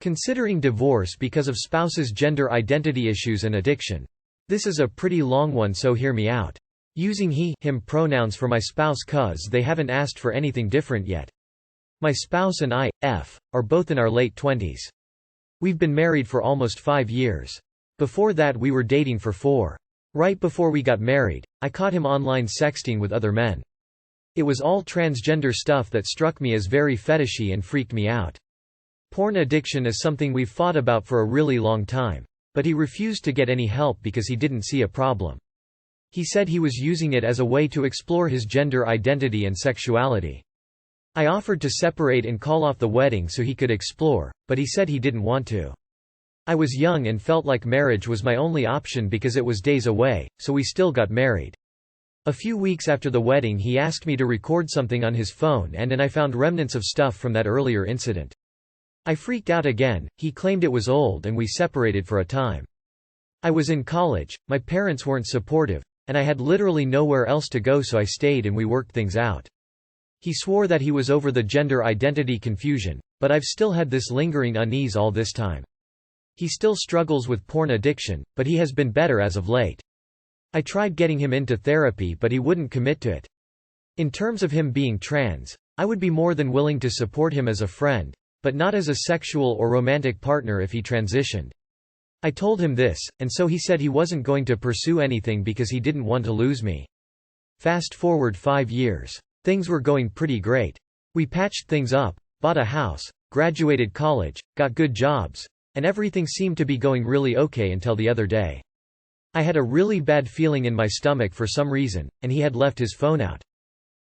Considering divorce because of spouse's gender identity issues and addiction. This is a pretty long one, so hear me out. Using he/him pronouns for my spouse cuz they haven't asked for anything different yet. My spouse and I, are both in our late 20s. We've been married for almost 5 years. Before that we were dating for 4. Right before we got married, I caught him online sexting with other men. It was all transgender stuff that struck me as very fetishy and freaked me out. Porn addiction is something we've fought about for a really long time. But he refused to get any help because he didn't see a problem. He said he was using it as a way to explore his gender identity and sexuality. I offered to separate and call off the wedding so he could explore, but he said he didn't want to. I was young and felt like marriage was my only option because it was days away, so we still got married. A few weeks after the wedding he asked me to record something on his phone and I found remnants of stuff from that earlier incident. I freaked out again. He claimed it was old and we separated for a time. I was in college, my parents weren't supportive, and I had literally nowhere else to go, so I stayed and we worked things out. He swore that he was over the gender identity confusion, but I've still had this lingering unease all this time. He still struggles with porn addiction, but he has been better as of late. I tried getting him into therapy but he wouldn't commit to it. In terms of him being trans, I would be more than willing to support him as a friend, but not as a sexual or romantic partner if he transitioned. I told him this, and so he said he wasn't going to pursue anything because he didn't want to lose me. Fast forward 5 years. Things were going pretty great. We patched things up, bought a house, graduated college, got good jobs, and everything seemed to be going really okay until the other day. I had a really bad feeling in my stomach for some reason, and he had left his phone out.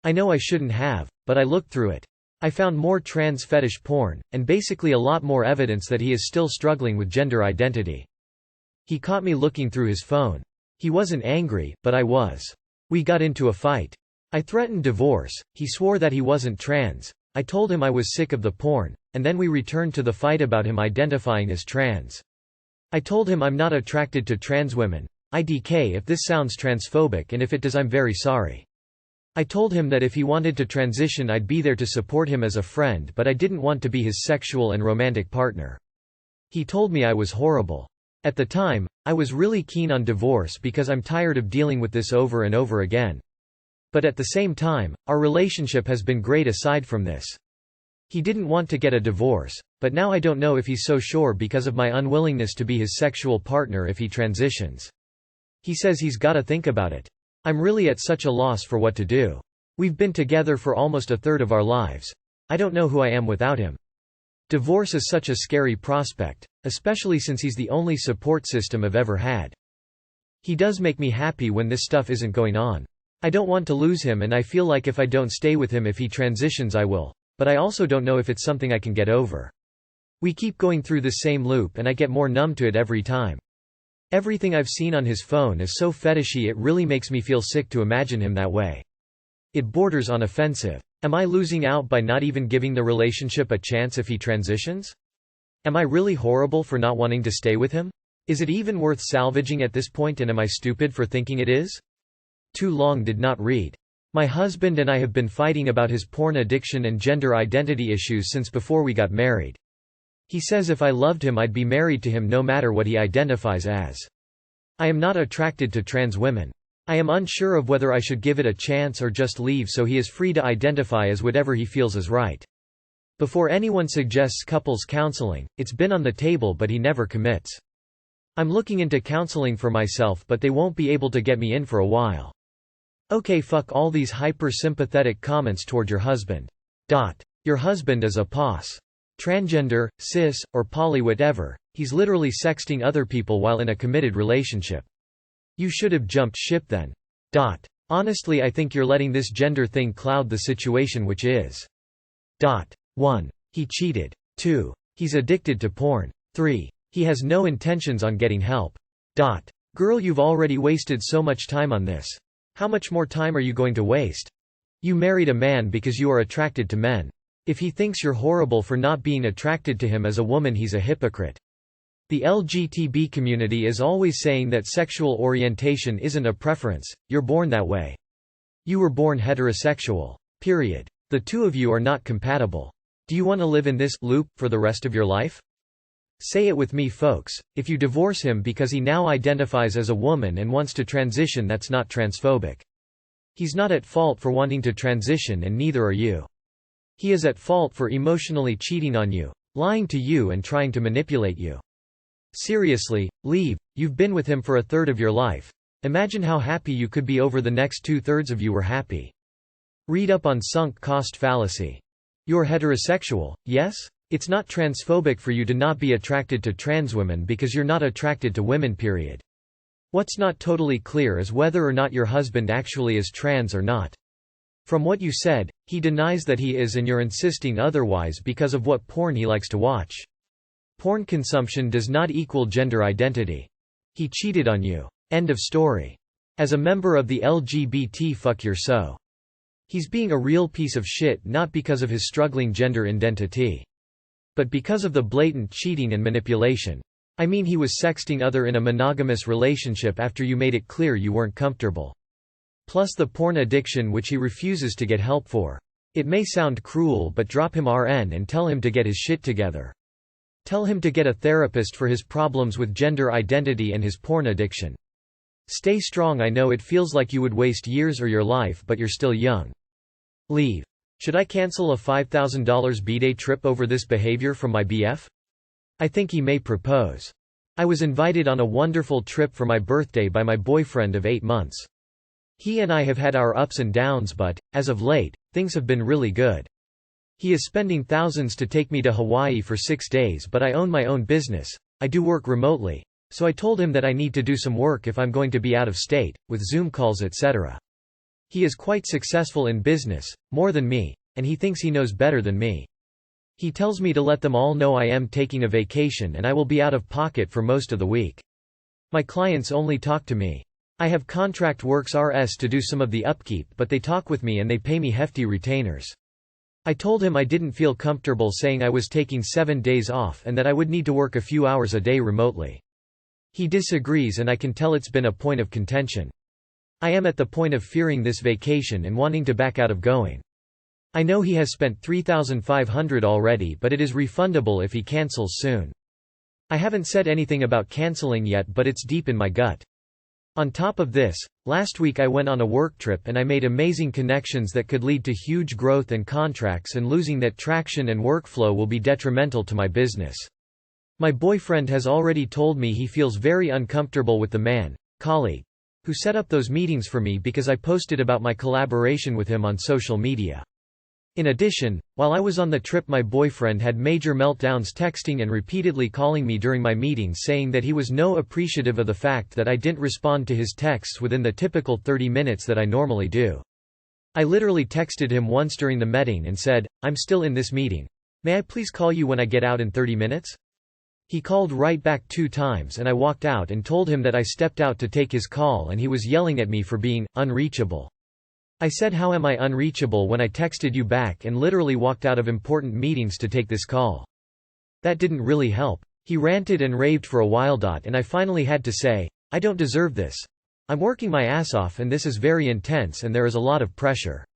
I know I shouldn't have, but I looked through it. I found more trans fetish porn, and basically a lot more evidence that he is still struggling with gender identity. He caught me looking through his phone. He wasn't angry, but I was. We got into a fight. I threatened divorce, he swore that he wasn't trans, I told him I was sick of the porn, and then we returned to the fight about him identifying as trans. I told him I'm not attracted to trans women. IDK if this sounds transphobic, and if it does I'm very sorry. I told him that if he wanted to transition I'd be there to support him as a friend, but I didn't want to be his sexual and romantic partner. He told me I was horrible. At the time, I was really keen on divorce because I'm tired of dealing with this over and over again. But at the same time, our relationship has been great aside from this. He didn't want to get a divorce, but now I don't know if he's so sure because of my unwillingness to be his sexual partner if he transitions. He says he's gotta think about it. I'm really at such a loss for what to do. We've been together for almost a third of our lives. I don't know who I am without him. Divorce is such a scary prospect, especially since he's the only support system I've ever had. He does make me happy when this stuff isn't going on. I don't want to lose him, and I feel like if I don't stay with him if he transitions I will, but I also don't know if it's something I can get over. We keep going through the same loop and I get more numb to it every time. Everything I've seen on his phone is so fetishy it really makes me feel sick to imagine him that way. It borders on offensive. Am I losing out by not even giving the relationship a chance if he transitions? Am I really horrible for not wanting to stay with him? Is it even worth salvaging at this point, and am I stupid for thinking it is? Too long did not read. My husband and I have been fighting about his porn addiction and gender identity issues since before we got married. He says if I loved him I'd be married to him no matter what he identifies as. I am not attracted to trans women. I am unsure of whether I should give it a chance or just leave so he is free to identify as whatever he feels is right. Before anyone suggests couples counseling, it's been on the table but he never commits. I'm looking into counseling for myself but they won't be able to get me in for a while. Okay, fuck all these hyper-sympathetic comments toward your husband. Your husband is a POS. Transgender, cis, or poly whatever, he's literally sexting other people while in a committed relationship. You should have jumped ship then. Honestly, I think you're letting this gender thing cloud the situation, which is 1. He cheated. 2. He's addicted to porn. 3. He has no intentions on getting help. Girl, you've already wasted so much time on this. How much more time are you going to waste? You married a man because you are attracted to men. If he thinks you're horrible for not being attracted to him as a woman, he's a hypocrite. The LGBT community is always saying that sexual orientation isn't a preference, you're born that way. You were born heterosexual. Period. The two of you are not compatible. Do you want to live in this loop for the rest of your life? Say it with me folks, if you divorce him because he now identifies as a woman and wants to transition, that's not transphobic. He's not at fault for wanting to transition and neither are you. He is at fault for emotionally cheating on you, lying to you and trying to manipulate you. Seriously, leave. You've been with him for a third of your life. Imagine how happy you could be over the next two-thirds of you were happy. Read up on sunk cost fallacy. You're heterosexual, yes? It's not transphobic for you to not be attracted to trans women because you're not attracted to women, period. What's not totally clear is whether or not your husband actually is trans or not. From what you said, he denies that he is and you're insisting otherwise because of what porn he likes to watch. Porn consumption does not equal gender identity. He cheated on you. End of story. As a member of the LGBT fuck you're so. He's being a real piece of shit not because of his struggling gender identity. But because of the blatant cheating and manipulation. I mean, he was sexting other in a monogamous relationship after you made it clear you weren't comfortable. Plus the porn addiction which he refuses to get help for. It may sound cruel but drop him RN and tell him to get his shit together. Tell him to get a therapist for his problems with gender identity and his porn addiction. Stay strong. I know it feels like you would waste years or your life but you're still young. Leave. Should I cancel a $5,000 B-Day trip over this behavior from my BF? I think he may propose. I was invited on a wonderful trip for my birthday by my boyfriend of 8 months. He and I have had our ups and downs but, as of late, things have been really good. He is spending thousands to take me to Hawaii for 6 days but I own my own business, I do work remotely, so I told him that I need to do some work if I'm going to be out of state, with Zoom calls etc. He is quite successful in business, more than me, and he thinks he knows better than me. He tells me to let them all know I am taking a vacation and I will be out of pocket for most of the week. My clients only talk to me. I have contract works RS to do some of the upkeep but they talk with me and they pay me hefty retainers. I told him I didn't feel comfortable saying I was taking 7 days off and that I would need to work a few hours a day remotely. He disagrees and I can tell it's been a point of contention. I am at the point of fearing this vacation and wanting to back out of going. I know he has spent $3,500 already but it is refundable if he cancels soon. I haven't said anything about canceling yet but it's deep in my gut. On top of this, last week I went on a work trip and I made amazing connections that could lead to huge growth and contracts, and losing that traction and workflow will be detrimental to my business. My boyfriend has already told me he feels very uncomfortable with the man, colleague, who set up those meetings for me because I posted about my collaboration with him on social media. In addition, while I was on the trip my boyfriend had major meltdowns texting and repeatedly calling me during my meetings saying that he was no appreciative of the fact that I didn't respond to his texts within the typical 30 minutes that I normally do. I literally texted him once during the meeting and said, "I'm still in this meeting. May I please call you when I get out in 30 minutes?" He called right back 2 times and I walked out and told him that I stepped out to take his call and he was yelling at me for being unreachable. I said, "How am I unreachable when I texted you back and literally walked out of important meetings to take this call?" That didn't really help. He ranted and raved for a while. And I finally had to say, "I don't deserve this. I'm working my ass off and this is very intense and there is a lot of pressure.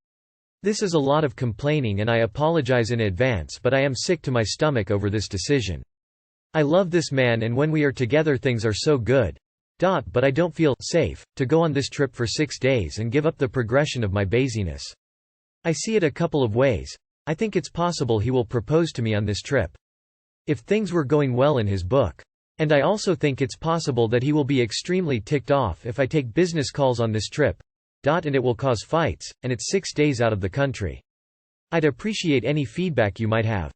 This is a lot of complaining and I apologize in advance but I am sick to my stomach over this decision. I love this man and when we are together things are so good. But I don't feel safe to go on this trip for 6 days and give up the progression of my basiness. I see it a couple of ways. I think it's possible he will propose to me on this trip. If things were going well in his book. And I also think it's possible that he will be extremely ticked off if I take business calls on this trip. And it will cause fights, and it's 6 days out of the country. I'd appreciate any feedback you might have.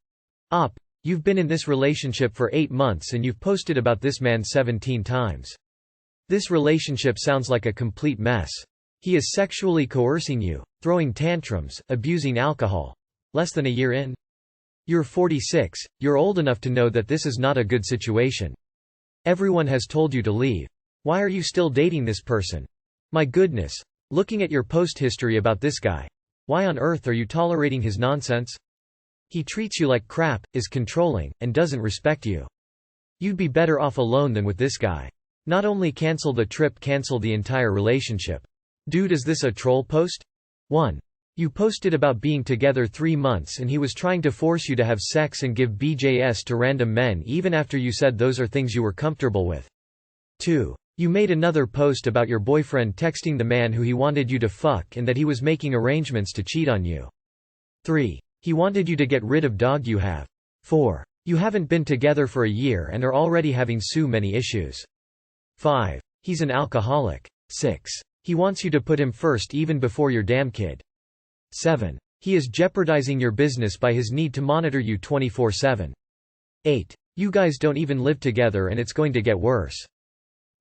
You've been in this relationship for 8 months and you've posted about this man 17 times. This relationship sounds like a complete mess. He is sexually coercing you, throwing tantrums, abusing alcohol. Less than a year in? You're 46, you're old enough to know that this is not a good situation. Everyone has told you to leave. Why are you still dating this person? My goodness. Looking at your post history about this guy. Why on earth are you tolerating his nonsense? He treats you like crap, is controlling, and doesn't respect you. You'd be better off alone than with this guy. Not only cancel the trip, cancel the entire relationship. Dude, is this a troll post? 1. You posted about being together 3 months and he was trying to force you to have sex and give BJs to random men even after you said those are things you were comfortable with. 2. You made another post about your boyfriend texting the man who he wanted you to fuck and that he was making arrangements to cheat on you. 3. He wanted you to get rid of dog you have. 4. You haven't been together for a year and are already having so many issues. 5. He's an alcoholic. 6. He wants you to put him first even before your damn kid. 7. He is jeopardizing your business by his need to monitor you 24/7. 8. You guys don't even live together and it's going to get worse.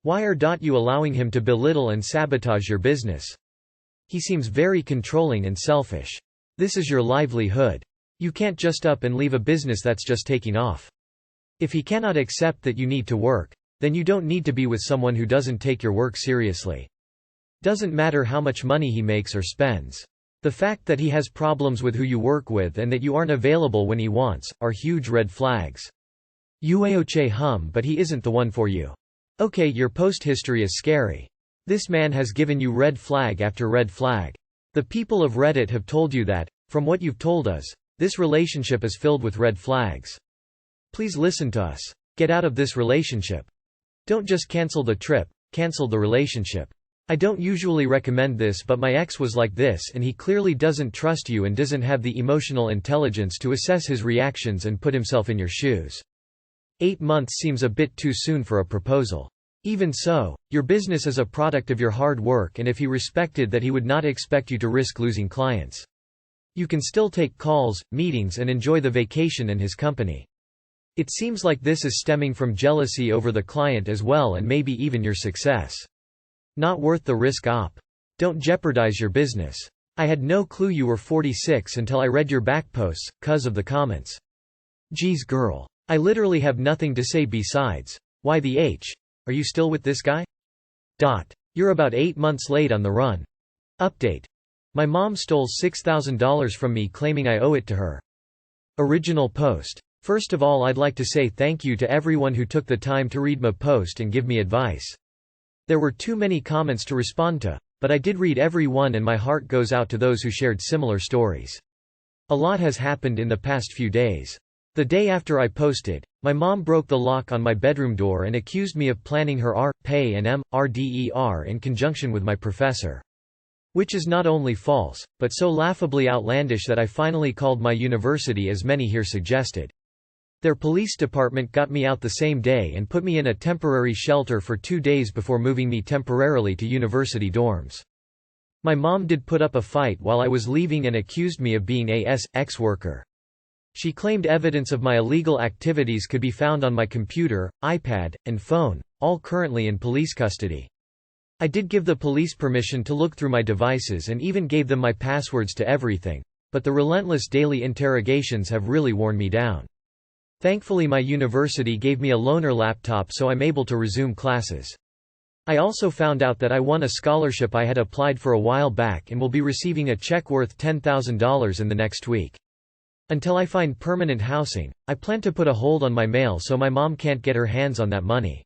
Why are you allowing him to belittle and sabotage your business? He seems very controlling and selfish. This is your livelihood. You can't just up and leave a business that's just taking off. If he cannot accept that you need to work, then you don't need to be with someone who doesn't take your work seriously. Doesn't matter how much money he makes or spends. The fact that he has problems with who you work with and that you aren't available when he wants, are huge red flags. Uaoche hum, but he isn't the one for you. Okay, your post history is scary. This man has given you red flag after red flag. The people of Reddit have told you that, from what you've told us, this relationship is filled with red flags. Please listen to us. Get out of this relationship. Don't just cancel the trip, cancel the relationship. I don't usually recommend this, but my ex was like this and he clearly doesn't trust you and doesn't have the emotional intelligence to assess his reactions and put himself in your shoes. 8 months seems a bit too soon for a proposal. Even so, your business is a product of your hard work, and if he respected that, he would not expect you to risk losing clients. You can still take calls, meetings, and enjoy the vacation in his company. It seems like this is stemming from jealousy over the client as well, and maybe even your success. Not worth the risk op. Don't jeopardize your business. I had no clue you were 46 until I read your back posts, 'cause of the comments. Geez girl. I literally have nothing to say besides, why the H? Are you still with this guy? You're about 8 months late on the run. Update. My mom stole $6,000 from me claiming I owe it to her. Original post. First of all, I'd like to say thank you to everyone who took the time to read my post and give me advice. There were too many comments to respond to, but I did read every one and my heart goes out to those who shared similar stories. A lot has happened in the past few days. The day after I posted, my mom broke the lock on my bedroom door and accused me of planning her pay and murder in conjunction with my professor. Which is not only false, but so laughably outlandish that I finally called my university, as many here suggested. Their police department got me out the same day and put me in a temporary shelter for 2 days before moving me temporarily to university dorms. My mom did put up a fight while I was leaving and accused me of being a ex-worker. She claimed evidence of my illegal activities could be found on my computer, iPad, and phone, all currently in police custody. I did give the police permission to look through my devices and even gave them my passwords to everything, but the relentless daily interrogations have really worn me down. Thankfully, my university gave me a loaner laptop so I'm able to resume classes. I also found out that I won a scholarship I had applied for a while back and will be receiving a check worth $10,000 in the next week. Until I find permanent housing, I plan to put a hold on my mail so my mom can't get her hands on that money.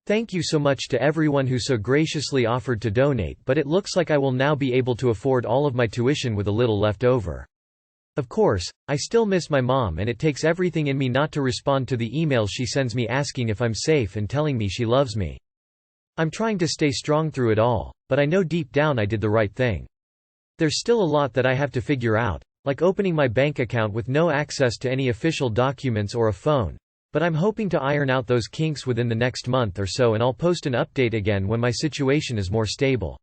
Thank you so much to everyone who so graciously offered to donate, but it looks like I will now be able to afford all of my tuition with a little left over. Of course, I still miss my mom and it takes everything in me not to respond to the emails she sends me asking if I'm safe and telling me she loves me. I'm trying to stay strong through it all, but I know deep down I did the right thing. There's still a lot that I have to figure out, like opening my bank account with no access to any official documents or a phone, but I'm hoping to iron out those kinks within the next month or so, and I'll post an update again when my situation is more stable.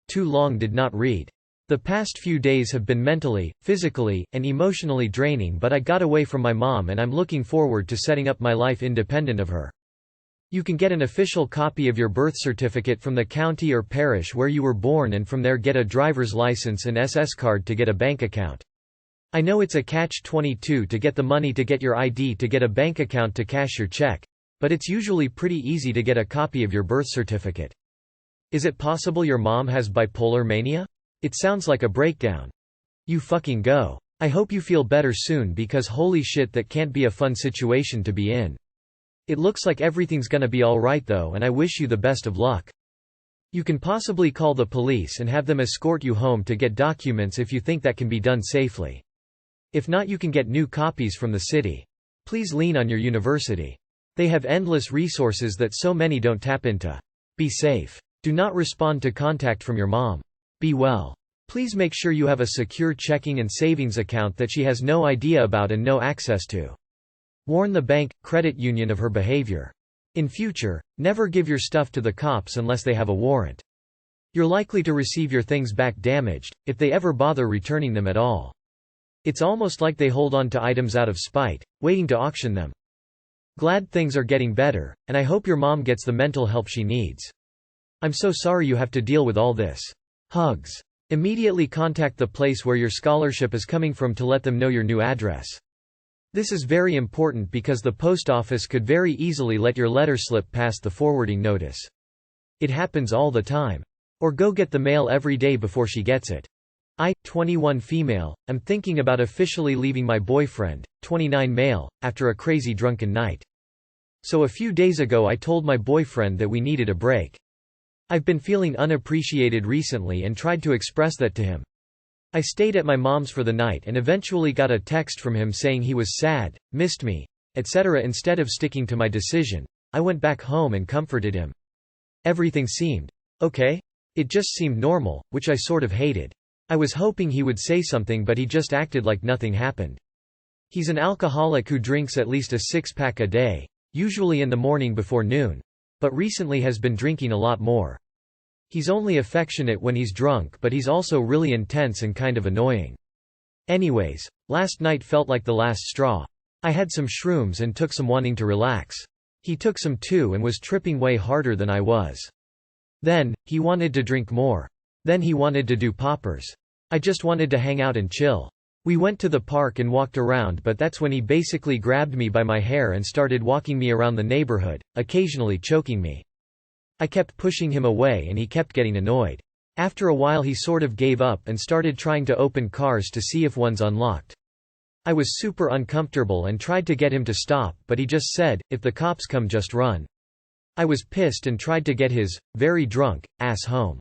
Too long did not read. The past few days have been mentally, physically, and emotionally draining, but I got away from my mom and I'm looking forward to setting up my life independent of her. You can get an official copy of your birth certificate from the county or parish where you were born, and from there get a driver's license and SS card to get a bank account. I know it's a catch-22 to get the money to get your ID to get a bank account to cash your check, but it's usually pretty easy to get a copy of your birth certificate. Is it possible your mom has bipolar mania? It sounds like a breakdown. You fucking go. I hope you feel better soon, because holy shit, that can't be a fun situation to be in. It looks like everything's gonna be alright though, and I wish you the best of luck. You can possibly call the police and have them escort you home to get documents if you think that can be done safely. If not, you can get new copies from the city. Please lean on your university. They have endless resources that so many don't tap into. Be safe. Do not respond to contact from your mom. Be well. Please make sure you have a secure checking and savings account that she has no idea about and no access to. Warn the bank, credit union of her behavior. In future, never give your stuff to the cops unless they have a warrant. You're likely to receive your things back damaged, if they ever bother returning them at all. It's almost like they hold on to items out of spite, waiting to auction them. Glad things are getting better, and I hope your mom gets the mental help she needs. I'm so sorry you have to deal with all this. Hugs. Immediately contact the place where your scholarship is coming from to let them know your new address. This is very important because the post office could very easily let your letter slip past the forwarding notice. It happens all the time. Or go get the mail every day before she gets it. I, 21 female, am thinking about officially leaving my boyfriend, 29 male, after a crazy drunken night. So a few days ago I told my boyfriend that we needed a break. I've been feeling unappreciated recently and tried to express that to him. I stayed at my mom's for the night and eventually got a text from him saying he was sad, missed me, etc. Instead of sticking to my decision, I went back home and comforted him. Everything seemed okay. It just seemed normal, which I sort of hated. I was hoping he would say something, but he just acted like nothing happened. He's an alcoholic who drinks at least a 6-pack a day, usually in the morning before noon, but recently has been drinking a lot more. He's only affectionate when he's drunk, but he's also really intense and kind of annoying. Anyways, last night felt like the last straw. I had some shrooms and took some wanting to relax. He took some too and was tripping way harder than I was. Then, he wanted to drink more. Then he wanted to do poppers. I just wanted to hang out and chill. We went to the park and walked around, but that's when he basically grabbed me by my hair and started walking me around the neighborhood, occasionally choking me. I kept pushing him away and he kept getting annoyed. After a while he sort of gave up and started trying to open cars to see if one's unlocked. I was super uncomfortable and tried to get him to stop, but he just said, "If the cops come, just run." I was pissed and tried to get his, very drunk, ass home.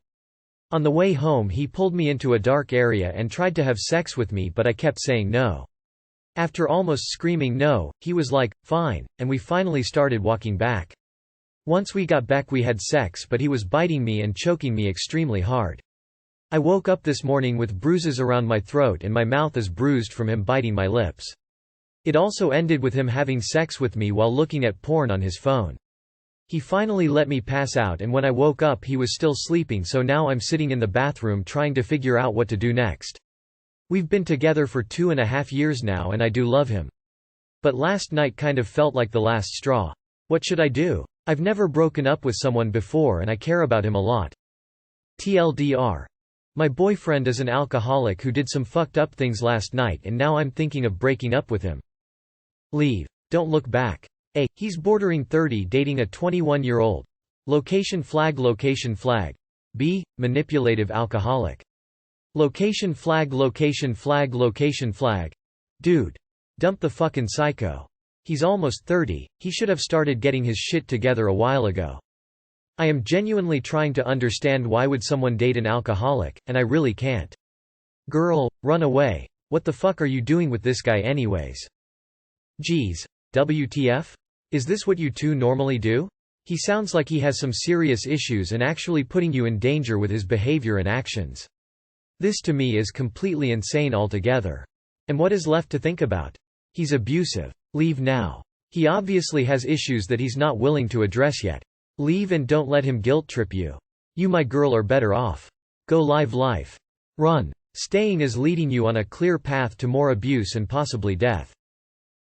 On the way home he pulled me into a dark area and tried to have sex with me, but I kept saying no. After almost screaming no, he was like, "Fine," and we finally started walking back. Once we got back we had sex, but he was biting me and choking me extremely hard. I woke up this morning with bruises around my throat and my mouth is bruised from him biting my lips. It also ended with him having sex with me while looking at porn on his phone. He finally let me pass out, and when I woke up he was still sleeping, so now I'm sitting in the bathroom trying to figure out what to do next. We've been together for 2.5 years now and I do love him. But last night kind of felt like the last straw. What should I do? I've never broken up with someone before and I care about him a lot. TLDR. My boyfriend is an alcoholic who did some fucked up things last night and now I'm thinking of breaking up with him. Leave. Don't look back. A. He's bordering 30, dating a 21-year-old. Location flag. Location flag. B. Manipulative alcoholic. Location flag. Location flag. Location flag. Dude. Dump the fucking psycho. He's almost 30, he should have started getting his shit together a while ago. I am genuinely trying to understand why would someone date an alcoholic, and I really can't. Girl, run away. What the fuck are you doing with this guy anyways? Geez. WTF? Is this what you two normally do? He sounds like he has some serious issues and actually putting you in danger with his behavior and actions. This to me is completely insane altogether. And what is left to think about? He's abusive. Leave now. He obviously has issues that he's not willing to address yet. Leave and don't let him guilt trip you. You, my girl, are better off. Go live life. Run. Staying is leading you on a clear path to more abuse and possibly death.